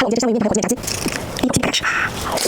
我们这个香味面还有火鸡面炸鸡，一口气开吃。好热。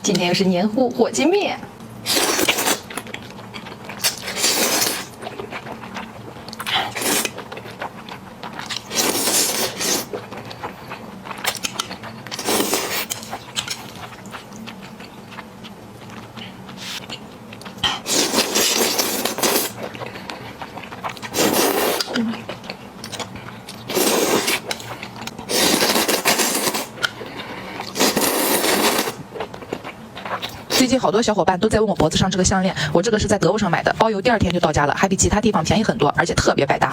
今天又是黏糊火鸡面。最近好多小伙伴都在问我脖子上这个项链，我这个是在得物上买的，包邮第2天就到家了，还比其他地方便宜很多，而且特别百搭。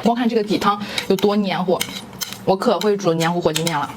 光看这个底汤有多黏糊，我可会煮黏糊火鸡面了。